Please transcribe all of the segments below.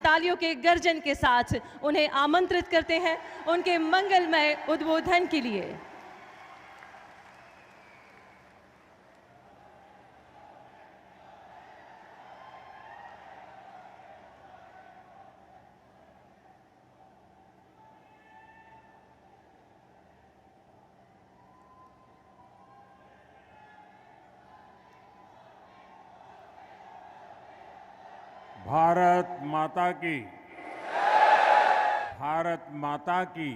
तालियों के गर्जन के साथ उन्हें आमंत्रित करते हैं उनके मंगलमय उद्बोधन के लिए। भारत माता की, भारत माता की।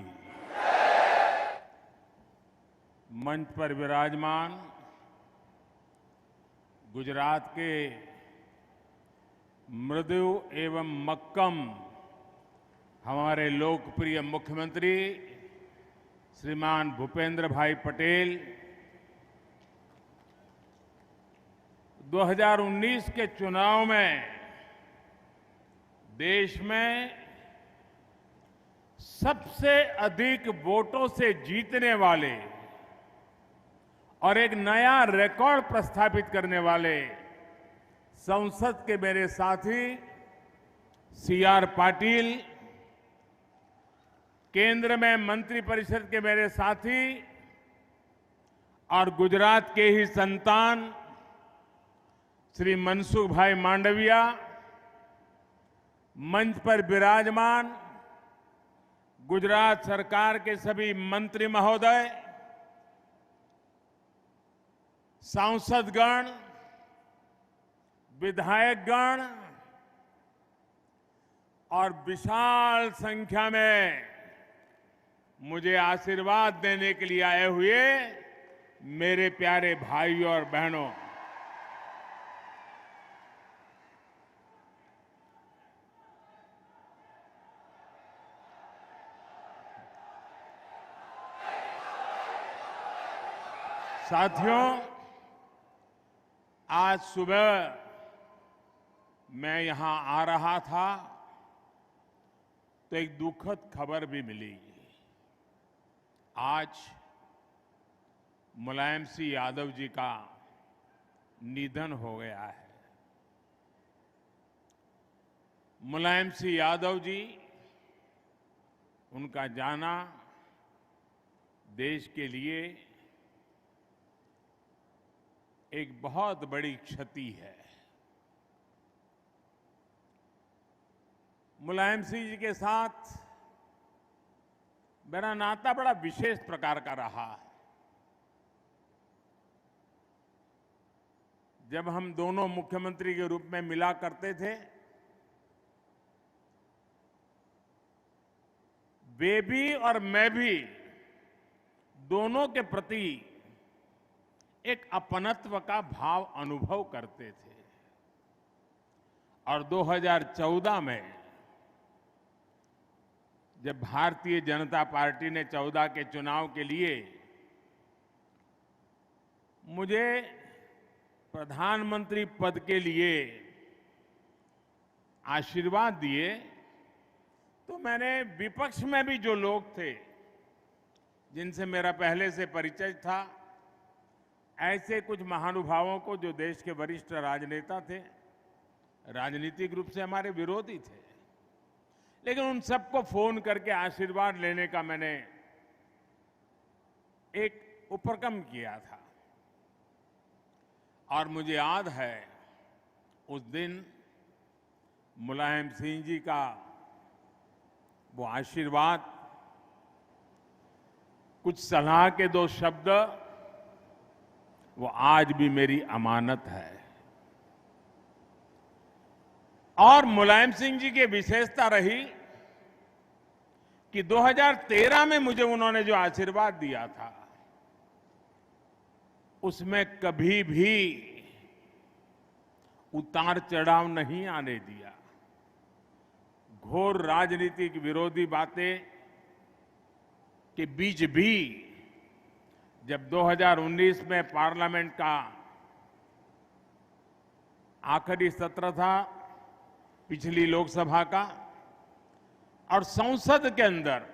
मंच पर विराजमान गुजरात के मृदु एवं मक्कम हमारे लोकप्रिय मुख्यमंत्री श्रीमान भूपेंद्र भाई पटेल 2019 के चुनाव में देश में सबसे अधिक वोटों से जीतने वाले और एक नया रिकॉर्ड प्रस्थापित करने वाले संसद के मेरे साथी सीआर पाटिल, केंद्र में मंत्रिपरिषद के मेरे साथी और गुजरात के ही संतान श्री मनसुख भाई मांडविया, मंच पर विराजमान गुजरात सरकार के सभी मंत्री महोदय, सांसदगण, विधायकगण और विशाल संख्या में मुझे आशीर्वाद देने के लिए आए हुए मेरे प्यारे भाइयों और बहनों, साथियों, आज सुबह मैं यहां आ रहा था तो एक दुखद खबर भी मिली। आज मुलायम सिंह यादव जी का निधन हो गया है। मुलायम सिंह यादव जी, उनका जाना देश के लिए एक बहुत बड़ी क्षति है। मुलायम सिंह जी के साथ मेरा नाता बड़ा विशेष प्रकार का रहा है। जब हम दोनों मुख्यमंत्री के रूप में मिला करते थे, वे भी और मैं भी दोनों के प्रति एक अपनत्व का भाव अनुभव करते थे। और 2014 में जब भारतीय जनता पार्टी ने 14 के चुनाव के लिए मुझे प्रधानमंत्री पद के लिए आशीर्वाद दिए, तो मैंने विपक्ष में भी जो लोग थे जिनसे मेरा पहले से परिचय था, ऐसे कुछ महानुभावों को जो देश के वरिष्ठ राजनेता थे, राजनीतिक रूप से हमारे विरोधी थे, लेकिन उन सबको फोन करके आशीर्वाद लेने का मैंने एक उपक्रम किया था। और मुझे याद है उस दिन मुलायम सिंह जी का वो आशीर्वाद, कुछ सलाह के 2 शब्द, वो आज भी मेरी अमानत है। और मुलायम सिंह जी की विशेषता रही कि 2013 में मुझे उन्होंने जो आशीर्वाद दिया था, उसमें कभी भी उतार चढ़ाव नहीं आने दिया। घोर राजनीतिक विरोधी बातें के बीच भी जब 2019 में पार्लियामेंट का आखिरी सत्र था, पिछली लोकसभा का, और संसद के अंदर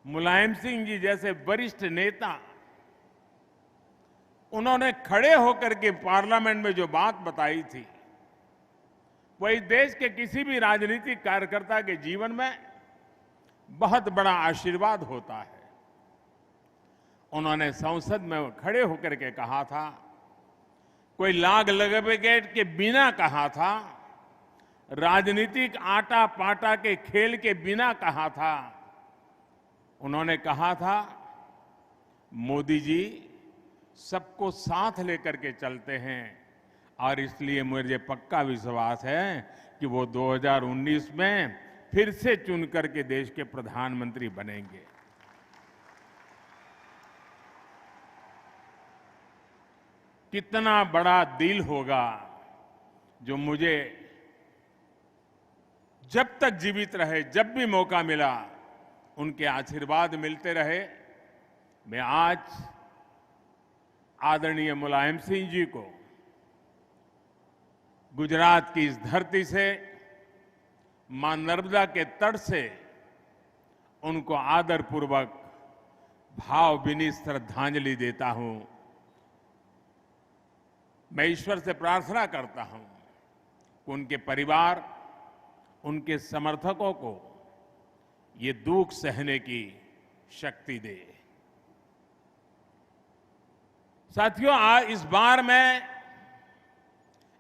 मुलायम सिंह जी जैसे वरिष्ठ नेता, उन्होंने खड़े होकर के पार्लियामेंट में जो बात बताई थी, कोई देश के किसी भी राजनीतिक कार्यकर्ता के जीवन में बहुत बड़ा आशीर्वाद होता है। उन्होंने संसद में खड़े होकर के कहा था, कोई लाग लगापेट के बिना कहा था, राजनीतिक आटा पाटा के खेल के बिना कहा था। उन्होंने कहा था, मोदी जी सबको साथ लेकर के चलते हैं और इसलिए मुझे पक्का विश्वास है कि वो 2019 में फिर से चुन करके देश के प्रधानमंत्री बनेंगे। कितना बड़ा दिल होगा जो मुझे जब तक जीवित रहे, जब भी मौका मिला, उनके आशीर्वाद मिलते रहे। मैं आज आदरणीय मुलायम सिंह जी को गुजरात की इस धरती से, मां नर्मदा के तट से उनको आदरपूर्वक भावभीनी श्रद्धांजलि देता हूं। मैं ईश्वर से प्रार्थना करता हूं कि उनके परिवार, उनके समर्थकों को ये दुख सहने की शक्ति दे। साथियों, आज इस बार मैं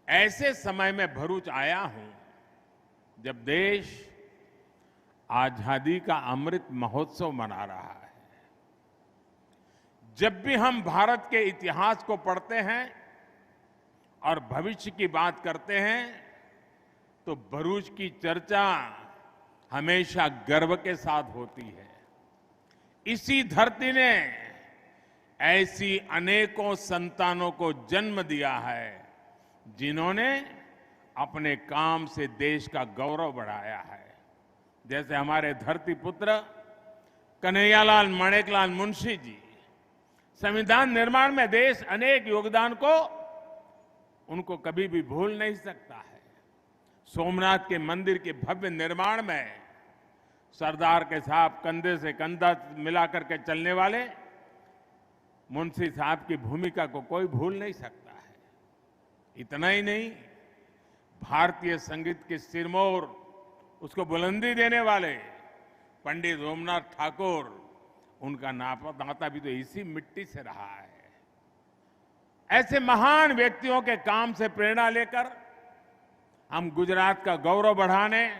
ऐसे समय में भरूच आया हूं जब देश आजादी का अमृत महोत्सव मना रहा है। जब भी हम भारत के इतिहास को पढ़ते हैं और भविष्य की बात करते हैं तो भरूच की चर्चा हमेशा गर्व के साथ होती है। इसी धरती ने ऐसी अनेकों संतानों को जन्म दिया है जिन्होंने अपने काम से देश का गौरव बढ़ाया है। जैसे हमारे धरती पुत्र कन्हैयालाल माणेकलाल मुंशी जी, संविधान निर्माण में देश अनेक योगदान को उनको कभी भी भूल नहीं सकता है। सोमनाथ के मंदिर के भव्य निर्माण में सरदार के साथ कंधे से कंधा मिलाकर के चलने वाले मुंशी साहब की भूमिका को कोई भूल नहीं सकता है। इतना ही नहीं, भारतीय संगीत के सिरमौर, उसको बुलंदी देने वाले पंडित रोमनाथ ठाकुर, उनका नाता भी तो इसी मिट्टी से रहा है। ऐसे महान व्यक्तियों के काम से प्रेरणा लेकर हम गुजरात का गौरव बढ़ाने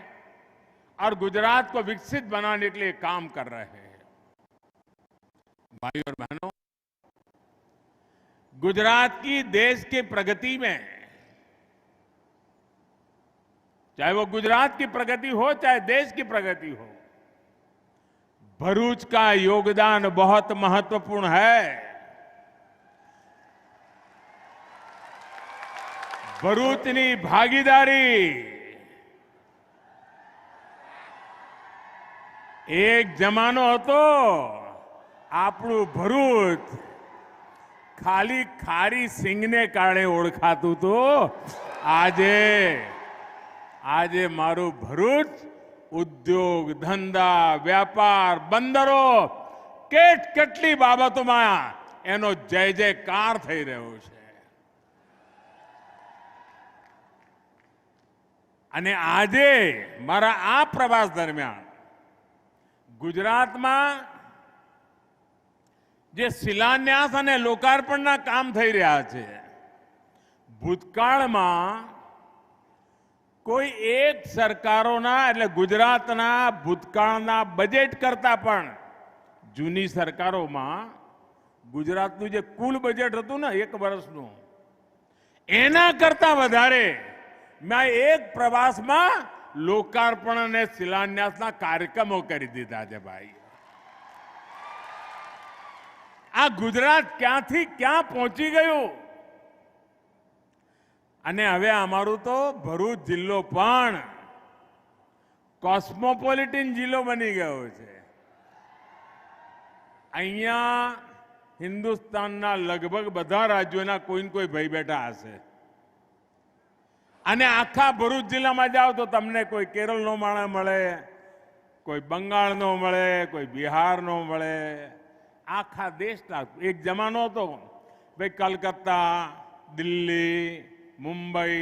और गुजरात को विकसित बनाने के लिए काम कर रहे हैं। भाइयों और बहनों, गुजरात की देश की प्रगति में, चाहे वो गुजरात की प्रगति हो चाहे देश की प्रगति हो, भरूच का योगदान बहुत महत्वपूर्ण है। भरूचनी भागीदारी एक जमानो હતો આપણું ભરૂચ ખાલી ખારી સિંગને કારણે ઓળખાતું તો આજે મારું ભરૂચ ઉદ્યોગ, ધંધા, વ્યાપાર, બંદરો, કેટલી બાબતોમાં એનો જય જયકાર થઈ રહ્યો છે। અને આજે મારા આ પ્રવાસ દરમિયાન ગુજરાતમાં જે શિલાન્યાસ અને લોકાર્પણના કામ થઈ રહ્યા છે, ભૂતકાળમાં કોઈ એક સરકારોના એટલે ગુજરાતના ભૂતકાળના બજેટ કરતા પણ જૂની સરકારોમાં ગુજરાતનું જે કુલ બજેટ હતું ને 1 વર્ષનું, એના કરતા વધારે मैं एक प्रवास में लोकार्पण અને શિલાન્યાસના કાર્યક્રમો કરી દીધા છે। ભાઈ, આ ગુજરાત ક્યાંથી ક્યાં પહોંચી ગયું। અને હવે અમારું તો ભરૂચ જિલ્લો પણ કોસ્મોપોલિટન જિલ્લો બની ગયો છે। અહીંયા હિન્દુસ્તાનના લગભગ બધા રાજ્યોના કોઈ ને કોઈ ભાઈ બેઠા હશે। અને આખા ભરૂચ જિલ્લામાં જાઓ તો તમને કોઈ કેરળનો માણસ મળે, કોઈ બંગાળનો મળે, કોઈ બિહારનો મળે, આખા દેશના। એક જમાનો હતો ભાઈ, કલકત્તા, દિલ્હી, મુંબઈ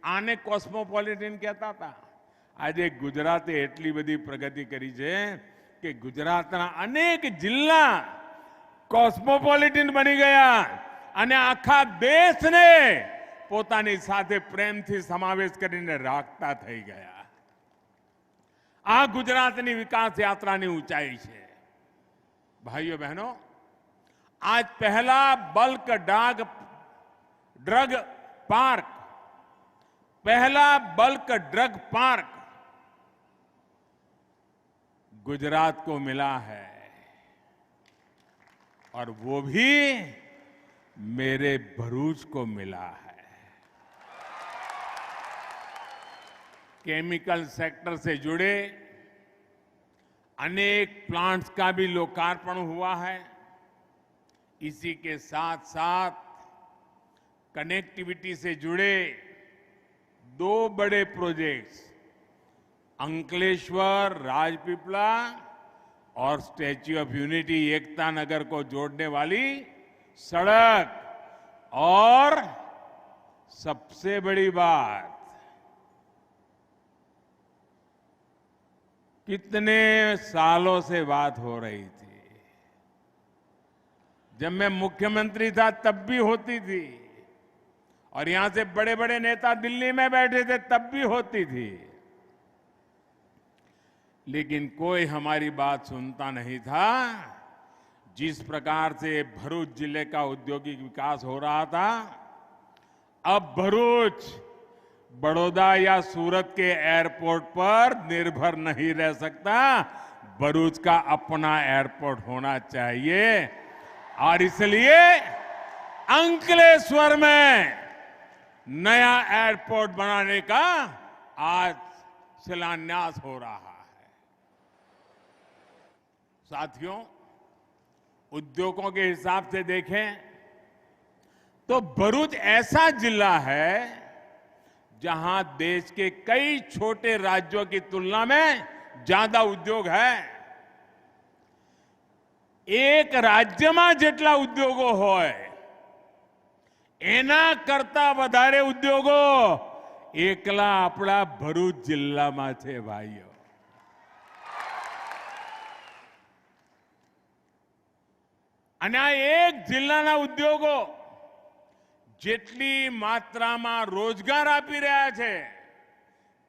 આને કોસ્મોપોલિટન કહેતા હતા. આજે ગુજરાતે એટલી બધી પ્રગતિ કરી છે કે ગુજરાતના અનેક જિલ્લા કોસ્મોપોલિટન બની ગયા અને આખા દેશને પોતાની સાથે પ્રેમથી સમાવેશ કરીને રાખતા થઈ ગયા. આ ગુજરાતની વિકાસ યાત્રાની ઊંચાઈ છે. ભાઈઓ બહેનો, आज पहला बल्क ड्रग पार्क, पहला बल्क ड्रग पार्क गुजरात को मिला है और वो भी मेरे भरूच को मिला है. केमिकल सेक्टर से जुड़े अनेक प्लांट्स का भी लोकार्पण हुआ है. इसी के साथ साथ कनेक्टिविटी से जुड़े 2 बड़े प्रोजेक्ट्स अंकलेश्वर राजपीपला और statue of unity Ekta Nagar को जोड़ने वाली सड़क और सबसे बड़ी बात, कितने सालों से बात हो रही थी, जब मैं मुख्यमंत्री था तब भी होती थी और यहां से बड़े बड़े नेता दिल्ली में बैठे थे तब भी होती थी, लेकिन कोई हमारी बात सुनता नहीं था. जिस प्रकार से भरूच जिले का औद्योगिक विकास हो रहा था, अब भरूच बड़ौदा या सूरत के एयरपोर्ट पर निर्भर नहीं रह सकता. भरूच का अपना एयरपोर्ट होना चाहिए और इसलिए अंकलेश्वर में नया एयरपोर्ट बनाने का आज शिलान्यास हो रहा है. साथियों, उद्योगों के हिसाब से देखें तो भरूच ऐसा जिला है जहां देश के कई छोटे राज्यों की तुलना में ज्यादा उद्योग है. एक राज्यમાં જેટલા ઉદ્યોગો હોય એના કરતા વધારે ઉદ્યોગો એકલા આપણા ભરૂચ જિલ્લામાં છે. ભાઈઓ, અને આ એક જિલ્લાના ઉદ્યોગો જેટલી માત્રામાં રોજગાર આપી રહ્યા છે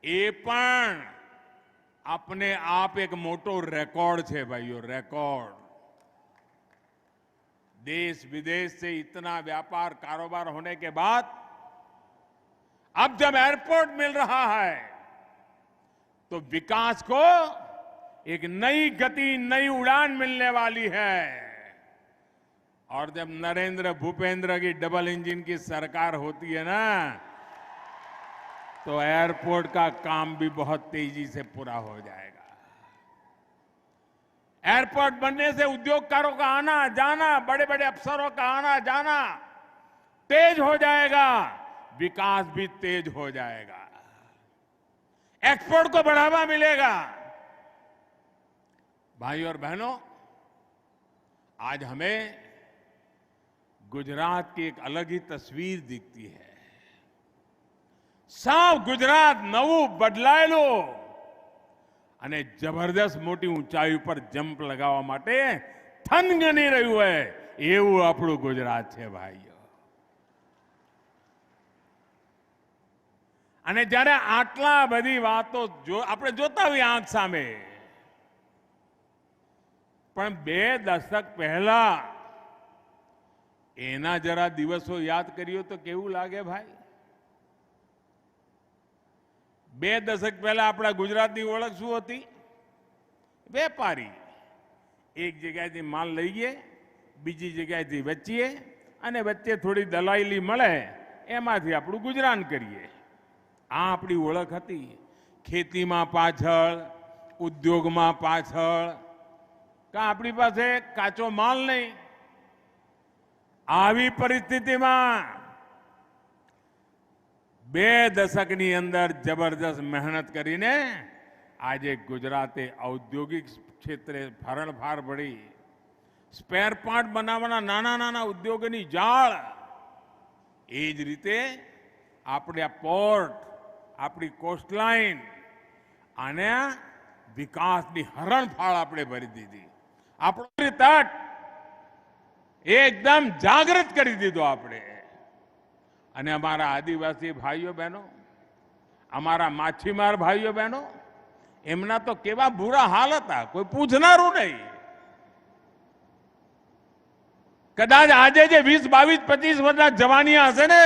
એ પણ अपने आप एक मोटो रेकॉर्ड है. भाइयों, रेकॉर्ड. देश विदेश से इतना व्यापार कारोबार होने के बाद अब जब एयरपोर्ट मिल रहा है तो विकास को एक नई गति, नई उड़ान मिलने वाली है. और जब नरेंद्र भूपेंद्र की डबल इंजन की सरकार होती है ना, तो एयरपोर्ट का काम भी बहुत तेजी से पूरा हो जाएगा. एयरपोर्ट बनने से उद्योगकारों का आना जाना, बड़े बड़े अफसरों का आना जाना तेज हो जाएगा, विकास भी तेज हो जाएगा, एक्सपोर्ट को बढ़ावा मिलेगा. भाई और बहनों, आज हमें गुजरात की एक अलग ही तस्वीर दिखती है. સાવ ગુજરાત નવું બદલાયેલું અને જબરદસ્ત મોટી ઊંચાઈ ઉપર જમ્પ લગાવવા માટે થનગની રહ્યું હોય એવું આપણું ગુજરાત છે. ભાઈઓ, અને જ્યારે આટલા બધી વાતો આપણે જોતા હોઈએ આંખ સામે, પણ 2 દશક પહેલા એના જરા દિવસો યાદ કર્યો તો કેવું લાગે ભાઈ? 2 દશક પહેલા આપણા ગુજરાતની ઓળખ શું હતી? વેપારી. એક જગ્યાએથી માલ લઈએ, બીજી જગ્યાએથી વેચીએ અને વચ્ચે થોડી દલાલી મળે, એમાંથી આપણું ગુજરાન કરીએ. આ આપણી ઓળખ હતી. ખેતીમાં પાછળ, ઉદ્યોગમાં પાછળ, કાં આપણી પાસે કાચો માલ નહીં. આવી પરિસ્થિતિમાં 2 દશકની અંદર જબરદસ્ત મહેનત કરીને આજે ગુજરાતે ઔદ્યોગિક ક્ષેત્રે હરણફાળ ભળી. સ્પેર પાર્ટ બનાવવાના નાના નાના ઉદ્યોગોની જાળ, એ જ રીતે આપણી આ પોર્ટ, આપણી કોસ્ટલાઇન આને વિકાસની હરણફાળ આપણે ભરી દીધી. આપણો તટ એકદમ જાગૃત કરી દીધો આપણે. અને અમારા આદિવાસી ભાઈઓ બહેનો, અમારા માછીમાર ભાઈઓ બહેનો, એમના તો કેવા બુરા હાલ હતા, કોઈ પૂછનારું નહીં. કદાચ આજે જે 20, 22, 25 વર્ષના જવાનિયા હશે ને,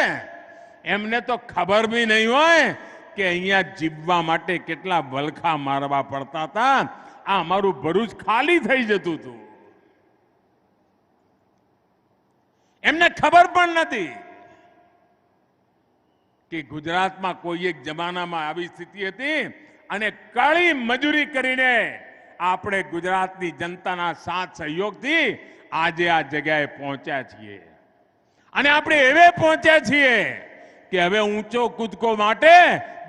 એમને તો ખબર બી નહીં હોય કે અહીંયા જીવવા માટે કેટલા વલખા મારવા પડતા હતા. આ અમારું ભરૂચ ખાલી થઈ જતું હતું. એમને ખબર પણ નથી કે ગુજરાતમાં કોઈ એક જમાનામાં આવી સ્થિતિ હતી અને કાળી મજૂરી કરીને આપણે ગુજરાતની જનતાના સાથ સહયોગથી આજે આ જગ્યાએ પહોંચ્યા છીએ. અને આપણે એવે પહોંચ્યા છીએ કે હવે ઊંચો કૂદકો માટે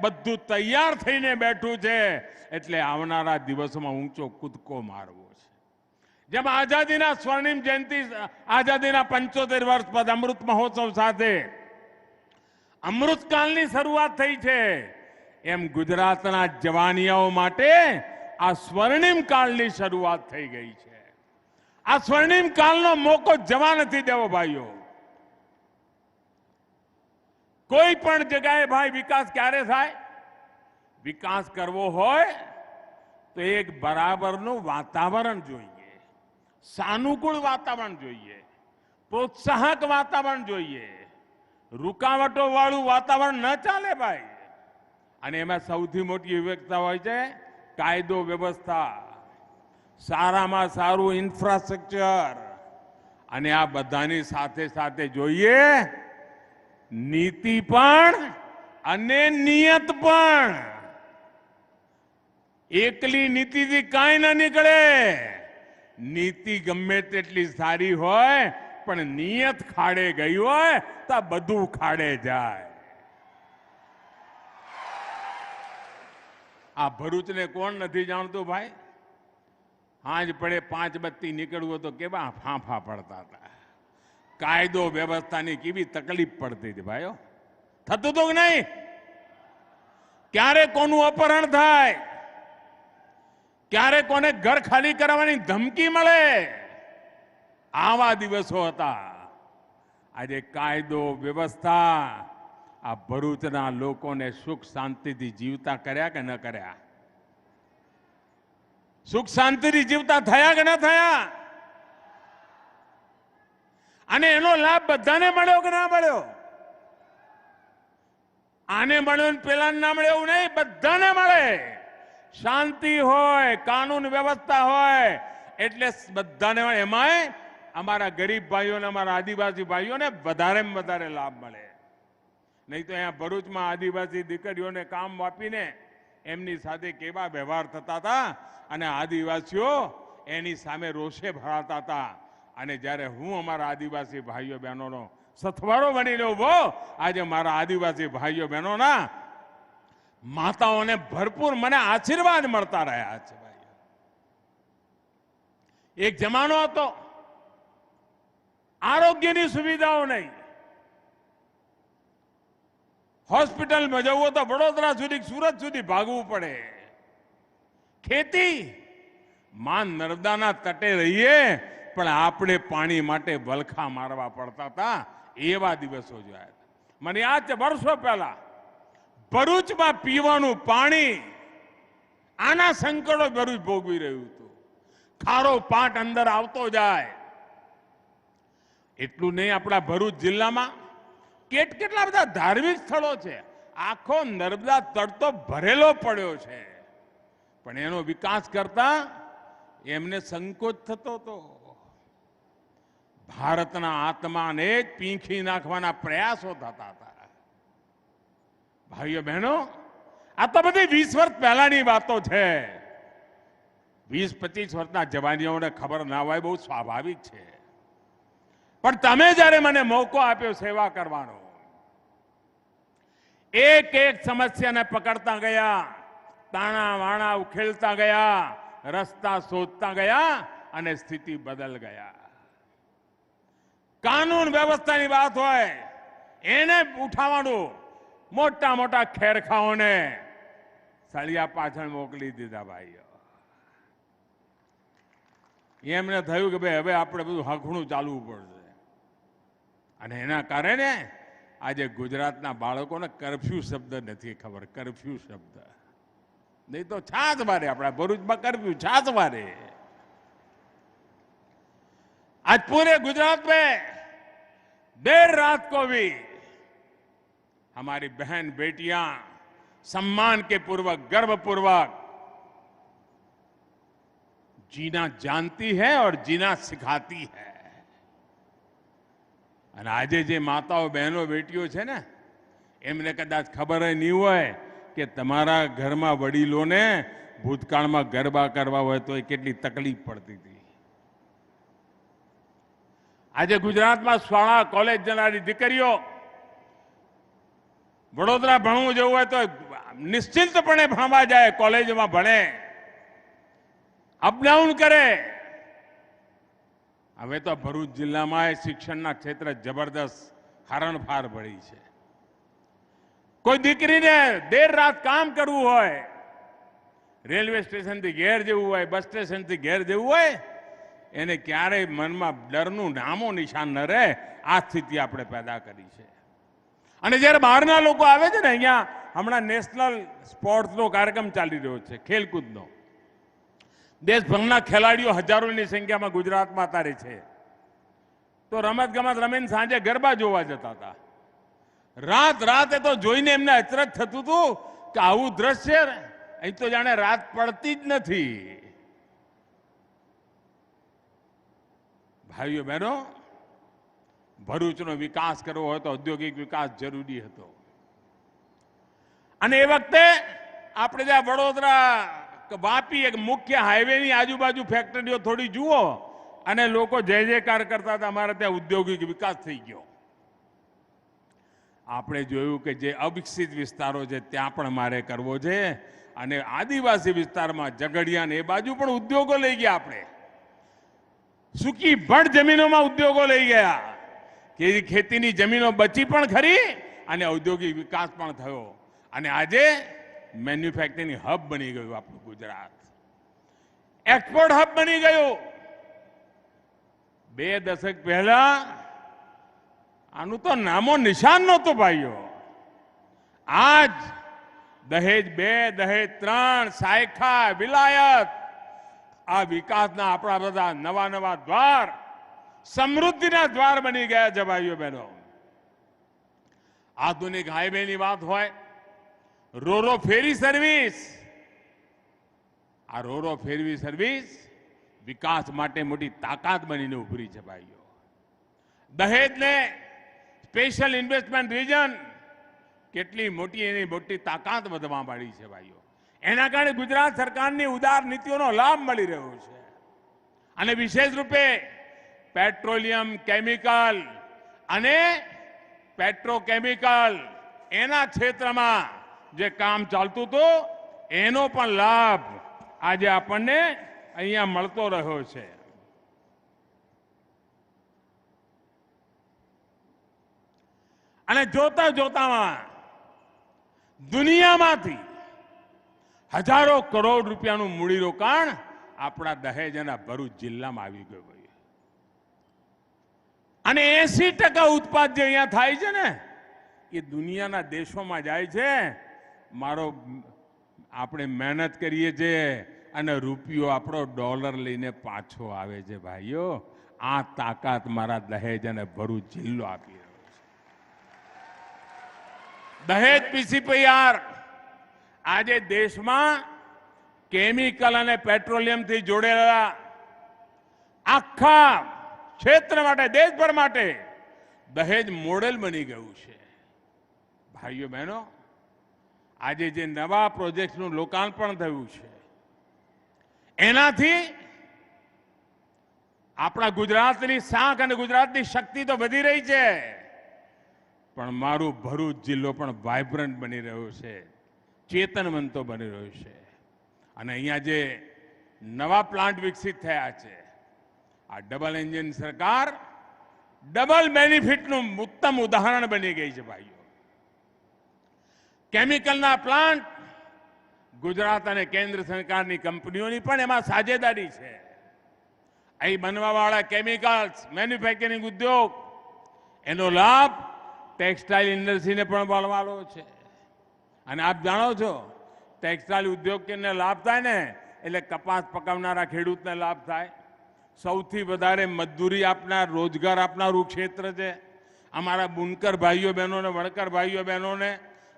બધું તૈયાર થઈને બેઠું છે. એટલે આવનારા દિવસોમાં ઊંચો કૂદકો મારવો છે. જેમ આઝાદીના સ્વર્ણિમ જયંતિ, આઝાદીના 75 વર્ષ પદ અમૃત મહોત્સવ સાથે અમૃતકાળની શરૂઆત થઈ છે, એમ ગુજરાતના જવાનિયાઓ માટે આ સ્વર્ણિમ કાળની શરૂઆત થઈ ગઈ છે. આ સ્વર્ણિમ કાળનો મોકો જવા નથી દેવો ભાઈઓ. કોઈ પણ જગ્યાએ ભાઈ વિકાસ ક્યારે થાય? વિકાસ કરવો હોય તો એક બરાબરનું વાતાવરણ જોઈએ, સાનુકૂળ વાતાવરણ જોઈએ, પ્રોત્સાહક વાતાવરણ જોઈએ. રૂકાવટો વાળું વાતાવરણ ન ચાલે ભાઈ. અને એમાં સૌથી મોટી વિવેકતા હોય છે કાયદો વ્યવસ્થા, સારામાં સારું ઇન્ફ્રાસ્ટ્રક્ચર, અને આ બધાની સાથે સાથે જોઈએ નીતિ પણ અને નિયત પણ. એકલી નીતિથી કાંઈ ના નીકળે. નીતિ ગમે તેટલી સારી હોય પણ નિયત ખાડે ગઈ હોય તો બધું ખાડે જાય. આ ભરૂચને કોણ નથી જાણતું ભાઈ? હાજ પડે 5 બત્તી નીકળવું તો કેવા ફાંફા પડતા હતા. કાયદો વ્યવસ્થાની કેવી તકલીફ પડતી હતી ભાઈઓ. થતું તો નહીં? ક્યારે કોનું અપહરણ થાય, ક્યારે કોને ઘર ખાલી કરાવવાની ધમકી મળે, આવા દિવસો હતા. આજે કાયદો વ્યવસ્થા આ ભરૂચના લોકોને સુખ શાંતિથી જીવતા કર્યા કે ન કર્યા? સુખ શાંતિથી જીવતા થયા કે ન થયા? અને એનો લાભ બધાને મળ્યો કે ના મળ્યો? આને મળ્યો ને પેલા ના મળ્યો એવું નહીં, બધાને મળે. શાંતિ હોય, કાનૂન વ્યવસ્થા હોય એટલે બધાને. એમાંય અમારા ગરીબ ભાઈઓને, અમારા આદિવાસી ભાઈઓને વધારેમાં વધારે લાભ મળે. નહીં તો અહીંયા ભરૂચમાં આદિવાસી દીકરીઓને કામ આપીને એમની સાથે કેવા વ્યવહાર થતા હતા અને આદિવાસીઓ એની સામે રોષે ભરાતા હતા. અને જ્યારે હું અમારા આદિવાસી ભાઈઓ બહેનોનો સથવારો બનીને ઉભો, આજે મારા આદિવાસી ભાઈઓ બહેનોના માતાઓને ભરપૂર મને આશીર્વાદ મળતા રહ્યા છે ભાઈ. એક જમાનો હતો આરોગ્યની સુવિધાઓ નહીં. હોસ્પિટલમાં જવું તો વડોદરા સુધી, સુરત સુધી ભાગવું પડે. ખેતી માં નર્મદાના તટે રહીએ પણ આપણે પાણી માટે વલખા મારવા પડતા હતા. એવા દિવસો જોયા. મને યાદ છે વર્ષો પહેલા ભરૂચમાં પીવાનું પાણી, આના સંકટો ભરૂચ ભોગવી રહ્યું હતું. ખારો પાટ અંદર આવતો જાય. એટલું નહીં, આપણા ભરૂચ જિલ્લામાં કેટલા બધા ધાર્મિક સ્થળો છે. આખો નર્મદા તળ તો ભરેલો પડ્યો છે, પણ એનો વિકાસ કરતા એમને સંકોચ થતો હતો. ભારતના આત્માને જ પીંખી નાખવાના પ્રયાસો થતા હતા. ભાઈઓ બહેનો, આ તો બધી 20 વર્ષ પહેલાની વાતો છે. 20-25 વર્ષના જવાનીઓને ખબર ના હોય, બહુ સ્વાભાવિક છે. પણ તમે જ્યારે મને મોકો આપ્યો સેવા કરવાનો, એક એક સમસ્યાને પકડતા ગયા, તાણા વાણા ઉખેલતા ગયા, રસ્તા શોધતા ગયા અને સ્થિતિ બદલ ગયા. કાનૂન વ્યવસ્થાની વાત હોય એને ઉઠાવવાનું, મોટા મોટા ખેરખાઓને સળિયા પાછળ મોકલી દીધા ભાઈઓ. એમને થયું કે ભાઈ હવે આપણે બધું હખણું ચાલવું પડશે. અને એના કારણે આજે ગુજરાતના બાળકોને કરફ્યુ શબ્દ નથી ખબર. કરફ્યુ શબ્દ नहीं तो छाछ मारे. अपना भरूच में कर्फ्यू छाछ मारे. आज पूरे गुजरात में देर रात को भी हमारी बहन बेटियां सम्मान के पूर्वक गर्व पूर्वक जीना जानती है और जीना सिखाती है. અને આજે જે માતાઓ બહેનો બેટીઓ છે ને એમને કદાચ ખબર નહીં હોય કે તમારા ઘરમાં વડીલોને ભૂતકાળમાં ગરબા કરવા હોય તો એ કેટલી તકલીફ પડતી હતી. આજે ગુજરાતમાં શાળા કોલેજ જનારી દીકરીઓ વડોદરા ભણવું જવું હોય તો નિશ્ચિંતપણે ભણવા જાય, કોલેજમાં ભણે, અપડાઉન કરે. હવે તો ભરૂચ જિલ્લામાં શિક્ષણના ક્ષેત્રે જબરદસ્ત હરણફાર ભળી છે. કોઈ દીકરીને દેર રાત કામ કરવું હોય, રેલવે સ્ટેશનથી ઘેર જવું હોય, બસ સ્ટેશનથી ઘેર જવું હોય, એને ક્યારેય મનમાં ડરનું નામો નિશાન ન રહે. આ સ્થિતિ આપણે પેદા કરી છે. અને જ્યારે બહારના લોકો આવે છે ને, અહીંયા હમણાં નેશનલ સ્પોર્ટ્સનો કાર્યક્રમ ચાલી રહ્યો છે, ખેલકૂદનો. દેશભરના ખેલાડીઓ હજારોની સંખ્યામાં ગુજરાતમાં તારે છે. તો રમત ગમત રમીને સાંજે ગરબા જોવા જતા હતા. રાત રાતે તો જોઈને એમને અચરજ થતું હતું કે આવું દ્રશ્ય અહીં તો જાણે રાત પડતી જ નથી. ભાઈઓ બહેનો, ભરૂચનો વિકાસ કરવો હોય તો ઔદ્યોગિક વિકાસ જરૂરી હતો. અને એ વખતે આપણે જ્યાં વડોદરા વાપી એક મુખ્ય હાઈવેની આજુબાજુ ફેક્ટરીઓ થોડી જુઓ અને લોકો જય જયકાર કરતા હતા. અમારે ત્યાં ઔદ્યોગિક વિકાસ થઈ ગયો. આપણે જોયું કે જે અવિકસિત વિસ્તારો છે ત્યાં પણ મારે કરવો છે. અને આદિવાસી વિસ્તારમાં ઝઘડિયા ને એ બાજુ પણ ઉદ્યોગો લઈ ગયા. આપણે સૂકી ભણ જમીનોમાં ઉદ્યોગો લઈ ગયા કે ખેતીની જમીનો બચી પણ ખરી અને ઔદ્યોગિક વિકાસ પણ થયો. અને આજે મેન્યુફેક્ચરિંગ હબ બની ગયું આપણું ગુજરાત. એક્સપોર્ટ હબ બની ગયું. 2 દશક પહેલા આનું તો નામો નિશાન નહોતું ભાઈઓ. આજ દહેજ 2, દહેજ 3, સાયખા, વિલાયત, આ વિકાસના આપણા બધા નવા નવા દ્વાર, સમૃદ્ધિના દ્વાર બની ગયા છે ભાઈઓ બહેનો. આધુનિક હાઈવેની વાત હોય, રોરો ફેરી સર્વિસ, આ રોરો ફેરી સર્વિસ વિકાસ માટે મોટી તાકાત બનીને ઉભરી છે ભાઈઓ. દહેજને સ્પેશિયલ ઇન્વેસ્ટમેન્ટ રિજન કેટલી મોટી એની મોટી તાકાત વધવા માંડી છે ભાઈઓ. એના કારણે ગુજરાત સરકારની ઉદાર નીતિઓનો લાભ મળી રહ્યો છે. અને વિશેષ રૂપે પેટ્રોલિયમ, કેમિકલ અને પેટ્રોકેમિકલ એના ક્ષેત્રમાં જે કામ ચાલતું હતું એનો પણ લાભ આજે આપણને અહીંયા મળતો રહ્યો છે. અને જોતા જોતામાં દુનિયામાંથી હજારો કરોડ રૂપિયાનું મૂડીરોકાણ આપણા દહેજ અને ભરૂચ જિલ્લામાં આવી ગયું. અને 80% ઉત્પાદ જે અહીંયા થાય છે ને એ દુનિયાના દેશોમાં જાય છે. આપણે મહેનત કરીએ છીએ અને રૂપિયો આપણો ડોલર લઈને પાછો આવે છે ભાઈઓ. આ તાકાત મારા દહેજ અને ભરૂચ જિલ્લો આપી રહ્યો છે. દહેજ પીસીપીઆર આજે દેશમાં કેમિકલ અને પેટ્રોલિયમથી જોડેલા આખા ક્ષેત્ર માટે, દેશભર માટે દહેજ મોડેલ બની ગયું છે. ભાઈઓ બહેનો, આજે જે નવા પ્રોજેક્ટનું લોકાર્પણ થયું છે એનાથી આપણા ગુજરાતની શાખ અને ગુજરાતની શક્તિ તો વધી રહી છે, પણ મારું ભરૂચ જિલ્લો પણ વાઇબ્રન્ટ બની રહ્યો છે, ચેતનવંતો બની રહ્યો છે. અને અહીંયા જે નવા પ્લાન્ટ વિકસિત થયા છે, આ ડબલ એન્જિન સરકાર ડબલ બેનિફિટનું ઉત્તમ ઉદાહરણ બની ગઈ છે ભાઈઓ. કેમિકલના પ્લાન્ટ ગુજરાત અને કેન્દ્ર સરકારની કંપનીઓની પણ એમાં સાझेदारी છે. અહીં બનવાવાળા કેમિકલ્સ મેન્યુફેક્ચરિંગ ઉદ્યોગ એનો લાભ ટેક્સટાઇલ ઇન્ડસ્ટ્રીને પણ મળવાનો છે. અને આપ જાણો છો ટેક્સટાઇલ ઉદ્યોગને લાભ થાય ને એટલે કપાસ પકવનારા ખેડૂતને લાભ થાય. સૌથી વધારે મજદૂરી આપનાર રોજગાર આપનારું ક્ષેત્ર છે. અમારા બુનકર ભાઈઓ બહેનોને વણકર ભાઈઓ બહેનોને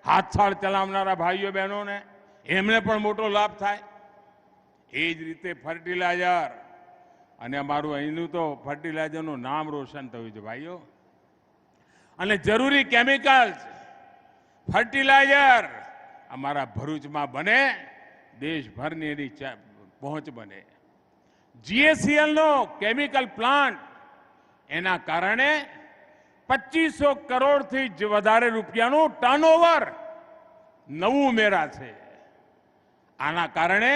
હાથસાળ ચલાવનારા ભાઈઓ બહેનોને એમને પણ મોટો લાભ થાય. એ જ રીતે ફર્ટિલાઇઝર અને અમારું અહીંનું તો ફર્ટિલાઇઝરનું નામ રોશન થયું છે ભાઈઓ. અને જરૂરી કેમિકલ્સ ફર્ટિલાઇઝર અમારા ભરૂચમાં બને, દેશભરની એની પહોંચ બને. જીએસીએલ નો કેમિકલ પ્લાન્ટ એના કારણે 2500 કરોડથી વધારે રૂપિયાનું ટર્નઓવર નવું ઉમેરા છે. આના કારણે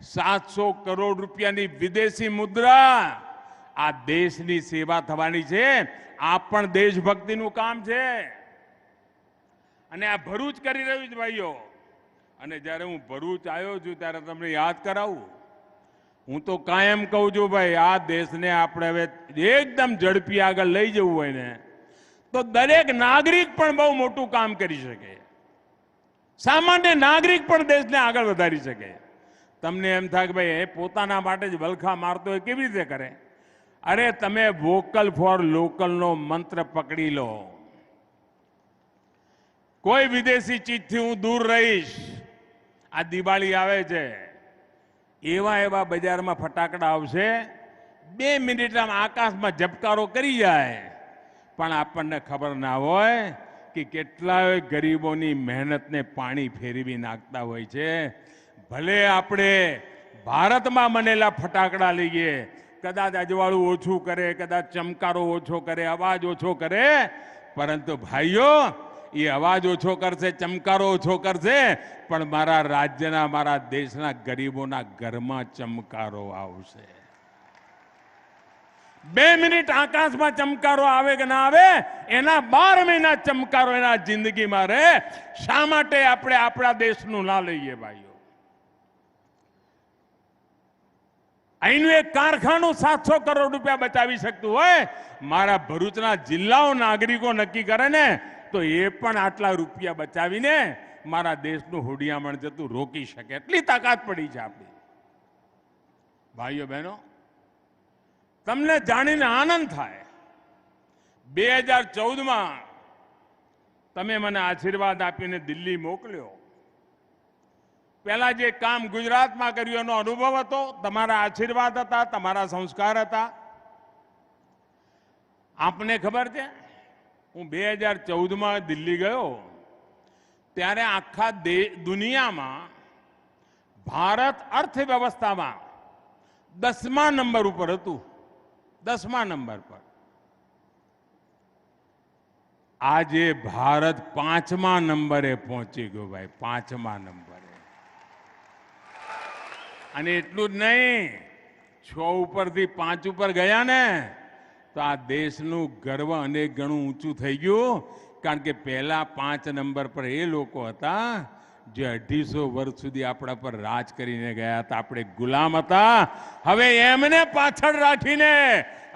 700 કરોડ રૂપિયાની વિદેશી મુદ્રા આ દેશની સેવા થવાની છે. આ પણ દેશભક્તિનું કામ છે અને આ ભરૂચ કરી રહ્યું છે ભાઈઓ. અને જ્યારે હું ભરૂચ આવ્યો છું ત્યારે તમને યાદ કરાવું, હું તો કાયમ કહું છું ભાઈ આ દેશને આપણે હવે એકદમ ઝડપી આગળ લઈ જવું હોય ને તો દરેક નાગરિક પણ બહુ મોટું કામ કરી શકે. સામાન્ય નાગરિક પણ દેશને આગળ વધારી શકે. તમને એમ થાય કે ભાઈ એ પોતાના માટે જ વલખા મારતો હોય, કેવી રીતે કરે? અરે તમે વોકલ ફોર લોકલનો મંત્ર પકડી લો. કોઈ વિદેશી ચીજથી હું દૂર રહીશ. આ દિવાળી આવે છે, એવા બજારમાં ફટાકડા આવશે 2 મિનિટમાં આકાશમાં ઝબકારો કરી જાય, પણ આપણને ખબર ના હોય કે કેટલાય ગરીબોની મહેનતને પાણી ફેરવી નાખતા હોય છે. ભલે આપણે ભારતમાં બનેલા ફટાકડા લઈએ, કદાચ અજવાળું ઓછું કરે, કદાચ ચમકારો ઓછો કરે, અવાજ ઓછો કરે, પરંતુ ભાઈઓ એ અવાજ ઓછો કરશે, ચમકારો ઓછો કરશે, પણ મારા રાજ્યના, મારા દેશના ગરીબોના ઘરમાં ચમકારો આવશે. 2 મિનિટ આકાશમાં ચમકારો આવે કે ના આવે, એના 12 મહિના ચમકારો એના જિંદગીમાં રહે. શા માટે આપણે આપણા દેશનું ના લઈએ ભાઈઓ? અહીંનું એક કારખાનું 700 કરોડ રૂપિયા બચાવી શકતું હોય, મારા ભરૂચના જિલ્લાઓ નાગરિકો નક્કી કરે ને તો એ પણ આટલા રૂપિયા બચાવીને મારા દેશનું હોડિયામણ જતું રોકી શકે. એટલી તાકાત પડી છે આપણી. ભાઈઓ બહેનો, તમને જાણીને આનંદ થાય 2014માં તમે મને આશીર્વાદ આપીને દિલ્હી મોકલ્યો. પહેલા જે કામ ગુજરાતમાં કર્યું એનો અનુભવ હતો, તમારા આશીર્વાદ હતા, તમારા સંસ્કાર હતા. આપને ખબર છે, હું 2014માં દિલ્હી ગયો ત્યારે આખા દુનિયામાં ભારત અર્થવ્યવસ્થામાં 10મા નંબર ઉપર હતું. 10મા નંબર પર. આજે ભારત 5મા નંબરે પહોંચી ગયો ભાઈ, 5મા નંબરે. અને એટલું જ નહીં, 6 ઉપરથી 5 ઉપર ગયા ને તો આ દેશનું ગર્વ અનેક ગણું ઊંચું થઈ ગયું. કારણ કે પહેલા 5 નંબર પર એ લોકો હતા જે 250 વર્ષ સુધી આપણા પર રાજ કરીને ગયા હતા. આપણે ગુલામ હતા. હવે એમને પાછળ રાખીને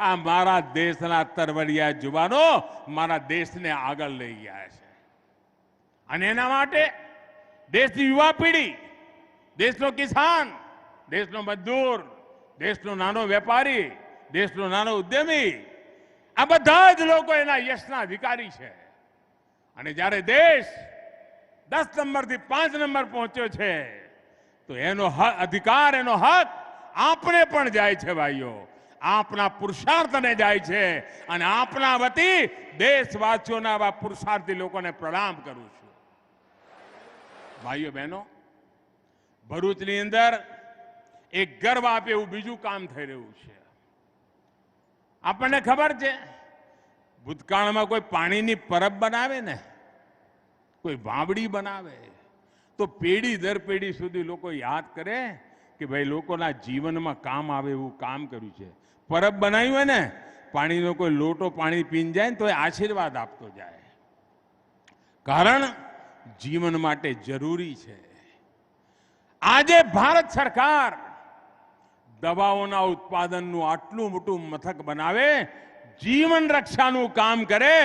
આ મારા દેશના તરવરિયા જુવાનો મારા દેશને આગળ લઈ ગયા છે. અને એના માટે દેશની યુવા પેઢી, દેશનો કિસાન, દેશનો મજદૂર, દેશનો નાનો વેપારી, દેશનો નાનો ઉદ્યમી, આ બધા જ લોકો એના યશના અધિકારી છે. અને જ્યારે દેશ 10 નંબરથી 5 નંબર પહોંચ્યો છે તો એનો અધિકાર, એનો હક આપણે પણ જાય છે ભાઈઓ. આપના પુરુષાર્થને જાય છે. અને આપના વતી દેશવાસીઓના આવા પુરુષાર્થી લોકોને પ્રણામ કરું છું. ભાઈઓ બહેનો, ભરૂચની અંદર એક ગર્વ આપે એવું બીજું કામ થઈ રહ્યું છે. આપણને ખબર છે, ભૂતકાળમાં કોઈ પાણીની પરબ બનાવે ને, કોઈ વાવડી બનાવે તો પેઢી દર પેઢી સુધી લોકો યાદ કરે કે ભાઈ લોકોના જીવનમાં કામ આવે એવું કામ કર્યું છે. પરબ બનાવ્યું હોય ને, પાણીનો કોઈ લોટો પાણી પીને જાય ને તો એ આશીર્વાદ આપતો જાય. કારણ જીવન માટે જરૂરી છે. આજે ભારત સરકાર દવાઓના ઉત્પાદનનું આટલું મોટું મથક બનાવે, જીવન રક્ષાનું કામ કરે,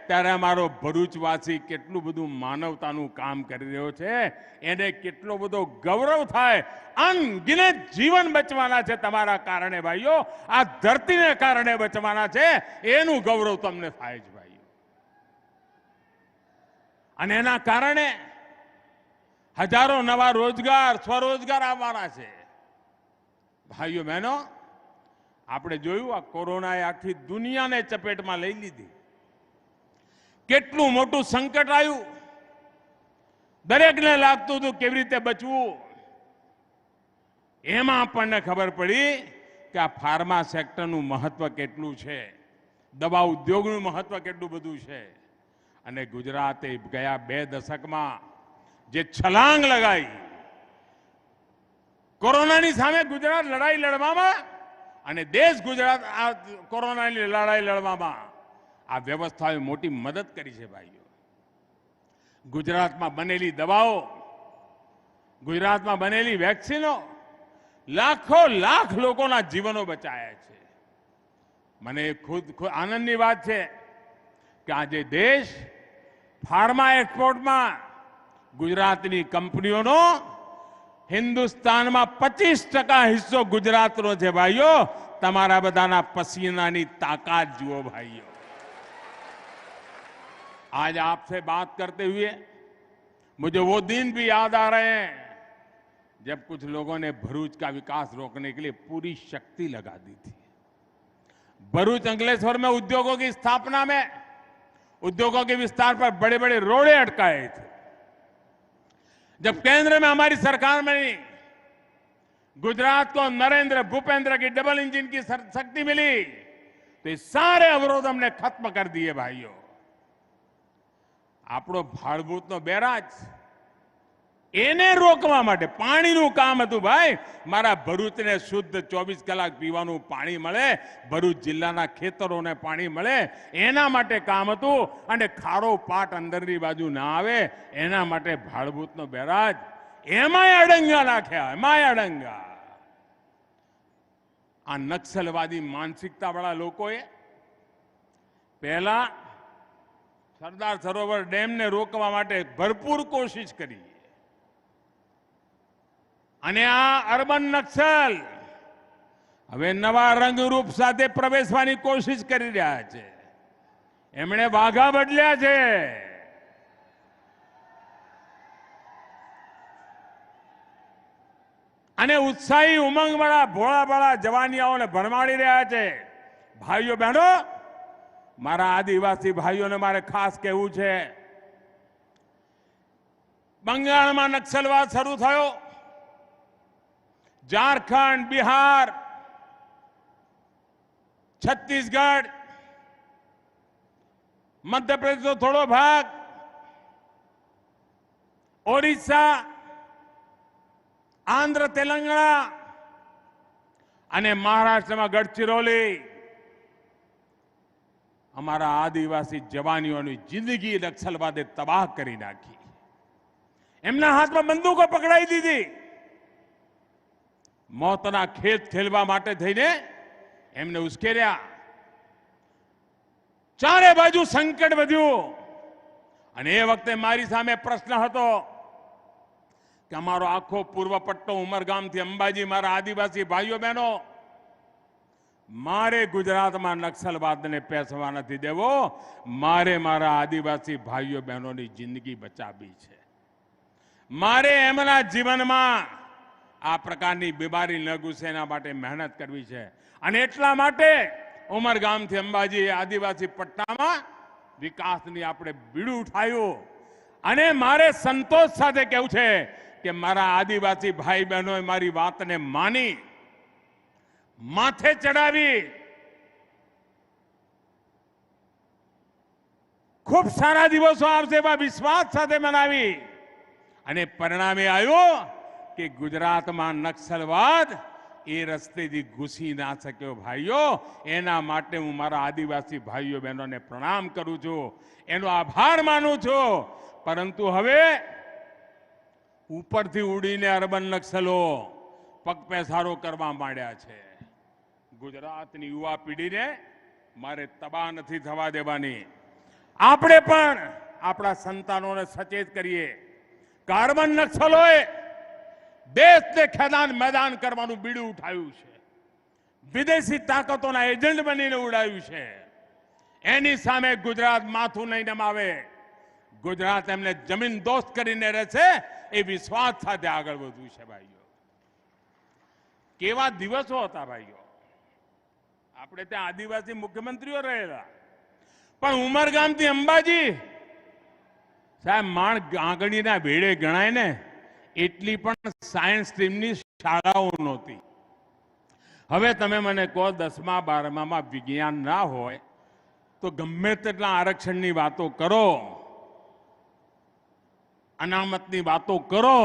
ત્યારે અમારો ભરૂચવાસી કેટલું બધું માનવતાનું કામ કરી રહ્યો છે, એને કેટલો બધો ગૌરવ થાય. અનગિનત જીવન બચવાના છે તમારા કારણે ભાઈઓ, આ ધરતીને કારણે બચવાના છે, એનું ગૌરવ તમને થાય છે ભાઈઓ. અને એના કારણે હજારો નવા રોજગાર, સ્વરોજગાર આવવાના છે. ભાઈઓ બહેનો, આપણે જોયું આ કોરોનાએ આખી દુનિયાને ચપેટમાં લઈ લીધી. કેટલું મોટું સંકટ આવ્યું, દરેકને લાગતું હતું કેવી રીતે બચવું. એમાં આપણને ખબર પડી કે આ ફાર્મા સેક્ટરનું મહત્વ કેટલું છે, દવા ઉદ્યોગનું મહત્વ કેટલું બધું છે. અને ગુજરાતે ગયા 2 દશકમાં જે છલાંગ લગાઈ, કોરોનાની સામે ગુજરાત લડાઈ લડવામાં અને દેશ ગુજરાત આ કોરોનાની લડાઈ લડવામાં આ વ્યવસ્થાએ મોટી મદદ કરી છે ભાઈઓ. ગુજરાતમાં બનેલી દવાઓ, ગુજરાતમાં બનેલી વેક્સિનો લાખો લાખ લોકોના જીવનો બચાયા છે. મને ખુદ આનંદની વાત છે કે આજે દેશ ફાર્મા એક્સપોર્ટમાં ગુજરાતની કંપનીઓનો હિન્દુસ્તાનમાં 25% હિસ્સો ગુજરાતનો છે ભાઈઓ. તમારા બધાના પસીનાની તાકાત જુઓ भाइयों. आज आपसे बात करते हुए मुझे वो दिन भी याद आ रहे हैं जब कुछ लोगों ने भरूच का विकास रोकने के लिए पूरी शक्ति लगा दी थी. भरूच अंकलेश्वर में उद्योगों की स्थापना में, उद्योगों के विस्तार पर बड़े बड़े रोड़े अटकाए थे. जब केंद्र में हमारी सरकार में गुजरात को नरेंद्र भूपेंद्र की डबल इंजन की शक्ति मिली तो ये सारे अवरोध हमने खत्म कर दिए भाइयों. આપણો ભાડભૂતનો બેરાજ એને રોકવા માટે પાણીનું કામ હતું ભાઈ. મારા ભરૂચને શુદ્ધ 24 કલાક પીવાનું પાણી મળે, ભરૂચ જિલ્લાના ખેતરોને પાણી મળે, એના માટે કામ હતું. અને ખારો પાટ અંદરની બાજુ ના આવે એના માટે ભાડભૂતનો બેરાજ એમાંય અડંગા નાખ્યા, એમાંય અડંગા. આ નક્સલવાદી માનસિકતાવાળા લોકોએ પહેલા સરદાર સરોવર ડેમને રોકવા માટે ભરપૂર કોશિશ કરી. અને આ અર્બન નક્સલ હવે નવા રંગરૂપ સાથે પ્રવેશવાની કોશિશ કરી રહ્યા છે. એમણે વાઘા બદલ્યા છે. અને ઉત્સાહી ઉમંગવાળા ભોળાભાળા જવાનિયાઓને ભરમાડી રહ્યા છે. ભાઈઓ બહેનો, મારા આદિવાસી ભાઈઓને મારે ખાસ કહેવું છે, બંગાળમાં નક્સલવાદ શરૂ થયો, ઝારખંડ, બિહાર, છત્તીસગઢ, મધ્યપ્રદેશનો થોડો ભાગ, ઓરિસ્સા, આંધ્ર, તેલંગાણા અને મહારાષ્ટ્રમાં ગઢચિરોલી. અમારા આદિવાસી જવાનીઓની જિંદગી નક્સલવાદે તબાહ કરી નાખી. એમના હાથમાં બંદૂકો પકડાઈ દીધી. મોતના ખેત ખેલવા માટે થઈને એમને ઉશ્કેર્યા. ચારે બાજુ સંકટ વધ્યું. અને એ વખતે મારી સામે પ્રશ્ન હતો કે અમારો આખો પૂર્વ પટ્ટો ઉમરગામથી અંબાજી, મારા આદિવાસી ભાઈઓ બહેનો, મારે ગુજરાતમાં નક્સલવાદને પેસવા નથી દેવો. મારે મારા આદિવાસી ભાઈઓ બહેનોની જિંદગી બચાવવી છે. મારે એમના જીવનમાં આ પ્રકારની બીમારી ન ઘૂસે એના માટે મહેનત કરવી છે. અને એટલા માટે ઉમરગામથી અંબાજી આદિવાસી પટ્ટામાં વિકાસની આપણે બીડું ઉઠાવ્યું. અને મારે સંતોષ સાથે કહેવું છે કે મારા આદિવાસી ભાઈ બહેનોએ મારી વાતને માની, માથે ચડાવી, ખૂબ સારા દિવસો આવશે એવા વિશ્વાસ સાથે મનાવી. અને પરિણામે આવ્યું કે ગુજરાતમાં નક્સલવાદ એ રસ્તેથી ઘૂસી ના શક્યો ભાઈઓ. એના માટે હું મારા આદિવાસી ભાઈઓ બહેનોને પ્રણામ કરું છું, એનો આભાર માનું છું. પરંતુ હવે ઉપરથી ઉડીને અર્બન નક્સલો પગપેસારો કરવા માંડ્યા છે. ગુજરાતની યુવા પેઢીને મારે તબાહ નથી થવા દેવાની. આપણે પણ આપણા સંતાનોને સચેત કરીએ. કાર્બન નક્સલોએ દેશને ખેદાન મેદાન કરવાનું બીડું ઉઠાવ્યું છે, વિદેશી તાકાતોના એજન્ટ બનીને ઉડાવ્યું છે. એની સામે ગુજરાત માથું નહીં નમાવે. ગુજરાત એમને જમીન દોસ્ત કરીને રહેશે એ વિશ્વાસ સાથે આગળ વધવું છે. ભાઈઓ, કેવા દિવસો હતા ભાઈઓ. આપણે ત્યાં આદિવાસી મુખ્યમંત્રીઓ રહેલા, પણ ઉમરગામથી અંબાજી સાહેબ માણ આંગળીના ભેડે ગણાય ને એટલી પણ સાયન્સ સ્ટ્રીમની શાળાઓ નહોતી. હવે તમે મને કહો 10મા 12મામાં વિજ્ઞાન ના હોય તો ગમે તેટલા આરક્ષણની વાતો કરો, અનામતની વાતો કરો,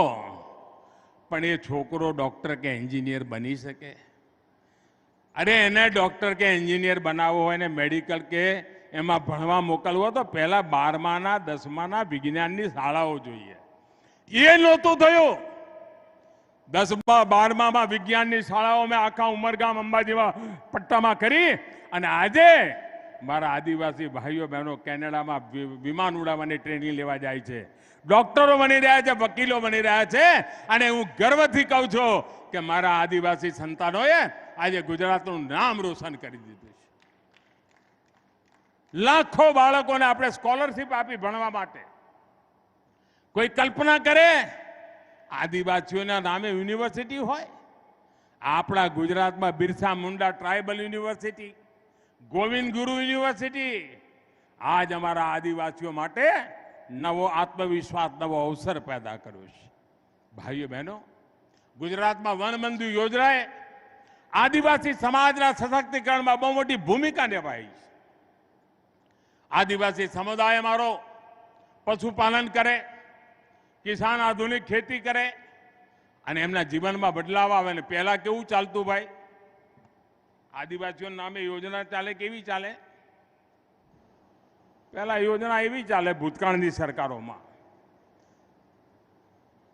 પણ એ છોકરો ડોક્ટર કે એન્જિનિયર બની શકે? અરે એને ડોક્ટર કે એન્જિનિયર બનાવવો હોય ને મેડિકલ કે એમાં ભણવા મોકલવો તો પહેલા 12માના 10માના વિજ્ઞાનની શાળાઓ જોઈએ. એ નહોતું થયું. 10મા 12મામાં વિજ્ઞાનની શાળાઓ મેં આખા ઉમરગામ અંબાજીમાં પટ્ટામાં કરી અને આજે મારા આદિવાસી ભાઈઓ બહેનો કેનેડામાં વિમાન ઉડાવવાની ટ્રેનિંગ લેવા જાય છે, ડોક્ટરો બની રહ્યા છે, વકીલો બની રહ્યા છે. અને હું ગર્વથી કહું છું કે મારા આદિવાસી સંતાનોએ આજે ગુજરાતનું નામ રોશન કરી દીધું છે. લાખો બાળકોને આપણે સ્કોલરશીપ આપી ભણવા માટે. કોઈ કલ્પના કરે આદિવાસીઓના નામે યુનિવર્સિટી હોય? આપણા ગુજરાતમાં બિરસા મુંડા ટ્રાઇબલ યુનિવર્સિટી, ગોવિંદ ગુરુ યુનિવર્સિટી આજ અમારા આદિવાસીઓ માટે નવો આત્મવિશ્વાસ, નવો અવસર પેદા કર્યો છે. ભાઈઓ બહેનો, ગુજરાતમાં વન બંધુ યોજનાએ આદિવાસી સમાજના સશક્તિકરણમાં બહુ મોટી ભૂમિકા નિભાવી છે. આદિવાસી સમુદાય મારો પશુપાલન કરે, કિસાન આધુનિક ખેતી કરે અને એમના જીવનમાં બદલાવ આવે. ને પહેલા કેવું ચાલતું ભાઈ? આદિવાસીઓના નામે યોજના ચાલે, કેવી ચાલે? પહેલા યોજના એવી ચાલે ભૂતકાળની સરકારોમાં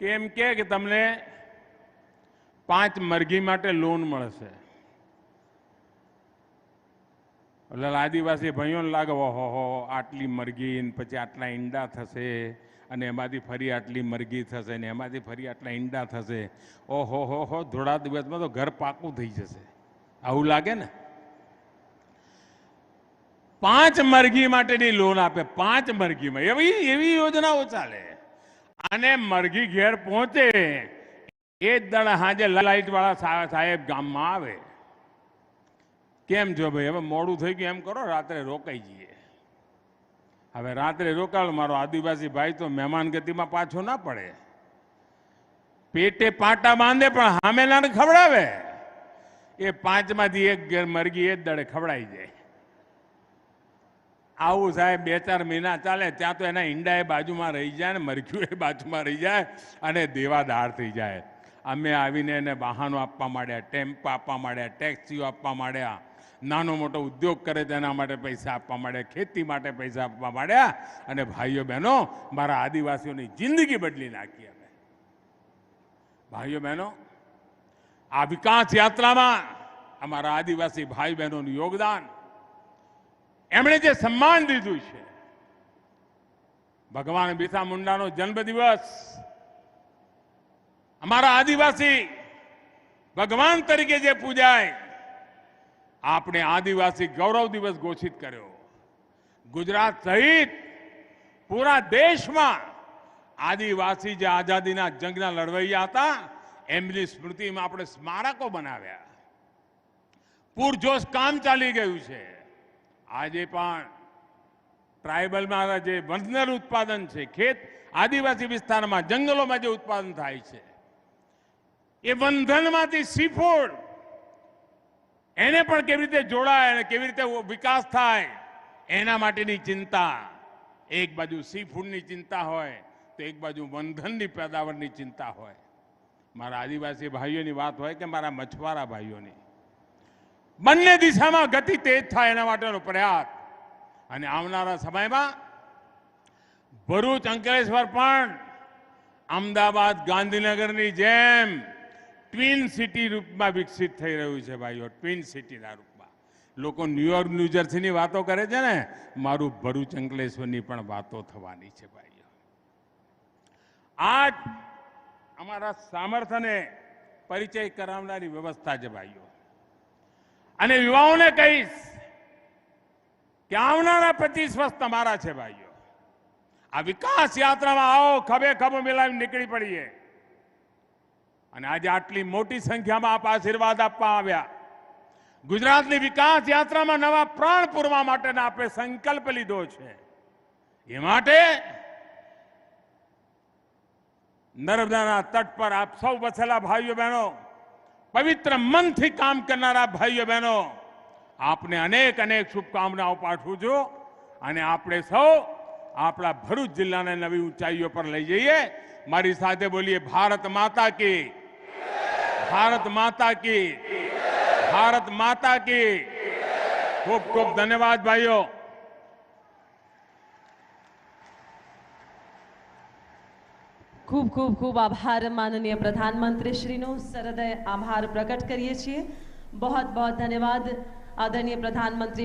કે એમ કે તમને 5 મરઘી માટે લોન મળશે. એટલે આદિવાસી ભાઈઓને લાગે ઓહો આટલી મરઘી, પછી આટલા ઈંડા થશે, અને એમાંથી ફરી આટલી મરઘી થશે, ને એમાંથી ફરી આટલા ઈંડા થશે. ઓહો હો, થોડા દિવસમાં તો ઘર પાકું થઈ જશે. આવું લાગે ને? 5 મરઘી માટેની લોન આપે, 5 મરઘીમાં. એવી યોજનાઓ ચાલે. અને મરઘી ઘેર પહોંચે એ જ દળ હાજે લાઇટ વાળા સાહેબ ગામમાં આવે. કેમ છો ભાઈ, હવે મોડું થઈ ગયું, એમ કરો રાત્રે રોકાઈ જઈએ. હવે રાત્રે રોકાળ, મારો આદિવાસી ભાઈ તો મહેમાન ગતિમાં પાછો ના પડે. પેટે પાટા બાંધે પણ હામેલાને ખવડાવે. એ 5માંથી એક મરઘી એ જ દળે ખવડાઈ જાય. આવું સાહેબ 2-4 મહિના ચાલે, ત્યાં તો એના ઈંડા એ બાજુમાં રહી જાય ને મરઘીઓ એ બાજુમાં રહી જાય અને દેવાદાર થઈ જાય. અમે આવીને એને વાહનો આપવા માંડ્યા, ટેમ્પો આપવા માંડ્યા, ટેક્સીઓ આપવા માંડ્યા, નાનો મોટો ઉદ્યોગ કરે તેના માટે પૈસા આપવા માંડ્યા, ખેતી માટે પૈસા આપવા માંડ્યા. અને ભાઈઓ બહેનો, મારા આદિવાસીઓની જિંદગી બદલી નાખી અમે. ભાઈઓ બહેનો, આ વિકાસ યાત્રામાં અમારા આદિવાસી ભાઈ બહેનોનું યોગદાન, એમણે જે સન્માન દીધું છે, ભગવાન બિરસા મુંડાનો જન્મદિવસ અમારા આદિવાસી ભગવાન તરીકે જે પૂજાય, આપણે આદિવાસી ગૌરવ દિવસ ઘોષિત કર્યો. ગુજરાત સહિત પૂરા દેશમાં આદિવાસી જે આઝાદીના જંગના લડવૈયા હતા એમની સ્મૃતિમાં આપણે સ્મારકો બનાવ્યા. પૂરજોશ કામ ચાલી ગયું છે. આજે પણ ટ્રાઇબલમાં જે વંધન ઉત્પાદન છે, ખેત આદિવાસી વિસ્તારમાં જંગલોમાં જે ઉત્પાદન થાય છે, એ વંધનમાંથી સીફૂડ, એને પણ કેવી રીતે જોડાય અને કેવી રીતે વિકાસ થાય એના માટેની ચિંતા. એક બાજુ સીફૂડની ચિંતા હોય તો એક બાજુ વંધનની પેદાવારની ચિંતા હોય. મારા આદિવાસી ભાઈઓની વાત હોય કે મારા મછવારા ભાઈઓની, બંને દિશામાં ગતિ તેજ થાય એના માટેનો પ્રયાસ અને આવનારા સમયમાં ભરૂચ અંકલેશ્વર પણ અમદાવાદ ગાંધીનગરની જેમ ટ્વિન સિટી રૂપમાં વિકસિત થઈ રહ્યું છે ભાઈઓ, ટ્વિન સિટીના રૂપમાં. લોકો ન્યુયોર્ક ન્યૂજર્સીની વાતો કરે છે ને, મારું ભરૂચ અંકલેશ્વરની પણ વાતો થવાની છે ભાઈઓ. આજ અમારા સામર્થ્યને પરિચય કરાવનારી વ્યવસ્થા છે ભાઈઓ. અને યુવાઓને કહીશ કે આવનારા 25 વર્ષ તમારા છે ભાઈઓ. આ વિકાસ યાત્રામાં આવો, ખભે ખભો મિલાવી નીકળી પડીએ. અને આજે આટલી મોટી સંખ્યામાં આપ આશીર્વાદ આપવા આવ્યા. ગુજરાતની વિકાસ યાત્રામાં નવા પ્રાણ પૂરવા માટેના આપણે સંકલ્પ લીધો છે. એ માટે નર્મદાના તટ પર આપ સૌ વસેલા ભાઈઓ બહેનો, પવિત્ર મનથી કામ કરનારા ભાઈઓ બહેનો, આપને અનેક અનેક શુભકામનાઓ પાઠવું છું. અને આપણે સૌ આપણા ભરૂચ જિલ્લાને નવી ઊંચાઈઓ પર લઈ જઈએ. મારી સાથે બોલીએ, ભારત માતા કી, ભારત માતા કી, ભારત માતા કી. ખૂબ ખૂબ ધન્યવાદ ભાઈઓ. ખૂબ ખૂબ ખૂબ આભાર માનનીય પ્રધાનમંત્રી શ્રીનો સરહૃદય આભાર પ્રકટ કરીએ છીએ. बहुत बहुत धन्यवाद आदरणीय प्रधानमंत्री